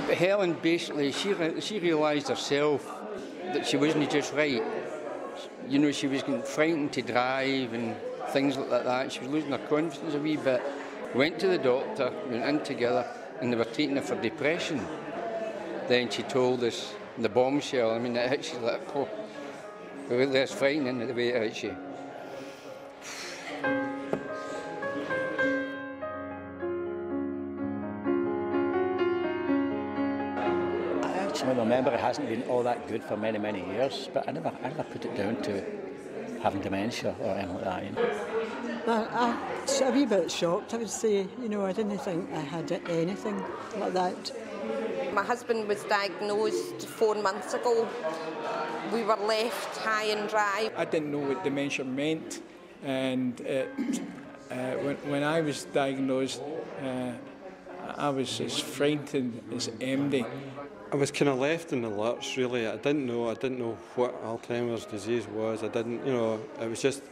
But Helen, basically, she realised herself that she wasn't just right. You know, she was getting frightened to drive and things like that. She was losing her confidence a wee bit. Went to the doctor, went in together, and they were treating her for depression. Then she told us the bombshell. I mean, it hits you like, oh, really, that's frightening the way it hits you. I remember it hasn't been all that good for many, many years, but I never put it down to having dementia or anything like that. You know. I'm a wee bit shocked, I would say. You know, I didn't think I had anything like that. My husband was diagnosed 4 months ago. We were left high and dry. I didn't know what dementia meant, and when I was diagnosed, I was as frightened as MD. I was kind of left in the lurch, really. I didn't know what Alzheimer's disease was. I didn't, you know, it was just,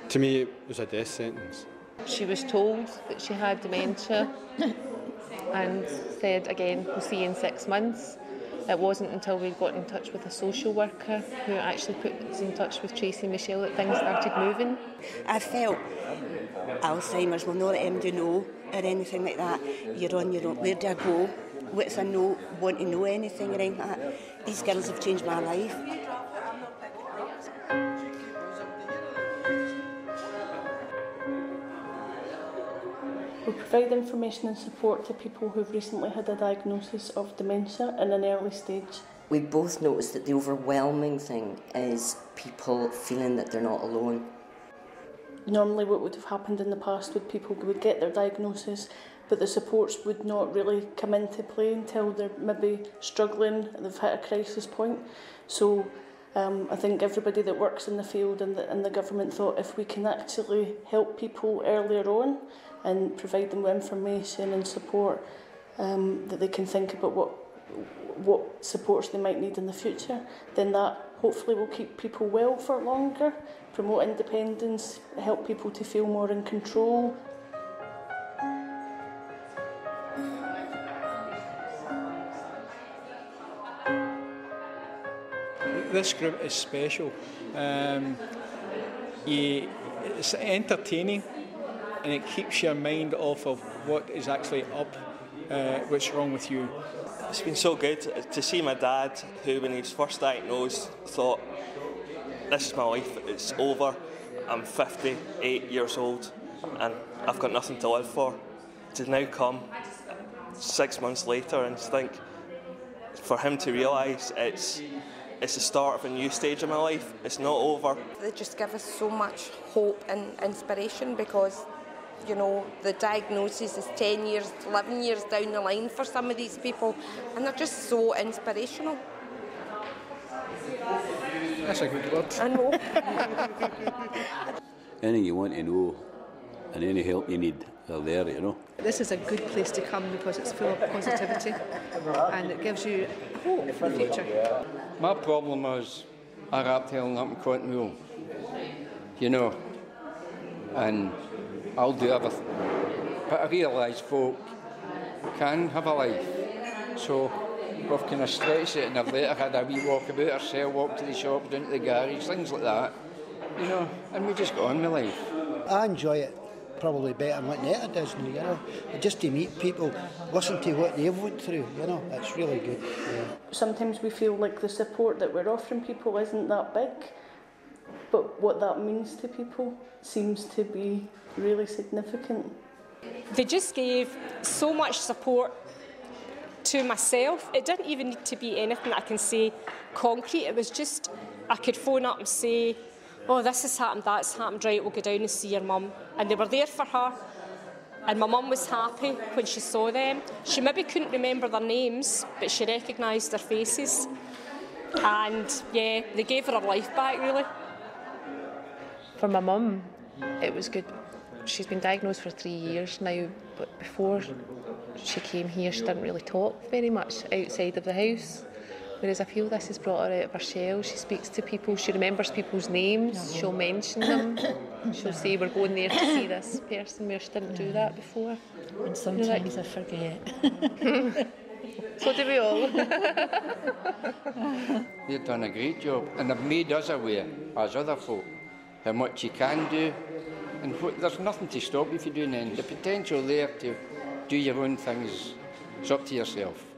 to me, it was a death sentence. She was told that she had dementia and said, again, we'll see you in 6 months. It wasn't until we got in touch with a social worker who actually put us in touch with Tracy and Michelle that things started moving. I felt Alzheimer's, will not let MD know or anything like that. You're on your own. Where do I go? What's I know? Want to know anything or anything like that? These girls have changed my life. We provide information and support to people who've recently had a diagnosis of dementia in an early stage. We both noticed that the overwhelming thing is people feeling that they're not alone. Normally what would have happened in the past would people would get their diagnosis, but the supports would not really come into play until they're maybe struggling, they've hit a crisis point. So I think everybody that works in the field and the government thought if we can actually help people earlier on and provide them with information and support, that they can think about what supports they might need in the future, then that hopefully will keep people well for longer, promote independence, help people to feel more in control. This group is special. It's entertaining, and it keeps your mind off of what is actually up, what's wrong with you. It's been so good to see my dad, who when he was first diagnosed thought, this is my life, it's over, I'm 58 years old and I've got nothing to live for. To now come 6 months later and think, for him to realise it's the start of a new stage of my life, it's not over. They just give us so much hope and inspiration because, you know, the diagnosis is 10 years, 11 years down the line for some of these people, and they're just so inspirational. That's a good word. I know. Anything you want to know and any help you need, they're there, you know. This is a good place to come because it's full of positivity and it gives you hope for the future. My problem was I wrapped hell up in cotton wool, you know, and I'll do everything. But I realise folk can have a life, so we've kind of stretched it, and I've later had a wee walk about ourselves, walk to the shop, down to the garage, things like that, you know, and we just got on with life. I enjoy it probably better than what Netta does now, you know, just to meet people, listen to what they've went through, you know, it's really good. Yeah. Sometimes we feel like the support that we're offering people isn't that big, but what that means to people seems to be really significant. They just gave so much support to myself. It didn't even need to be anything that I can say concrete. It was just, I could phone up and say, oh, this has happened, that's happened, right, we'll go down and see your mum. And they were there for her. And my mum was happy when she saw them. She maybe couldn't remember their names, but she recognised their faces. And yeah, they gave her life back, really. For my mum, it was good. She's been diagnosed for 3 years now, but before she came here, she didn't really talk very much outside of the house. Whereas I feel this has brought her out of her shell. She speaks to people, she remembers people's names, she'll mention them. She'll say, we're going there to see this person, where she didn't do that before. And sometimes I forget. So do we all. They've done a great job, and they've made us aware, as other folk, how much you can do, and there's nothing to stop you from doing anything. The potential there to do your own things, it's up to yourself.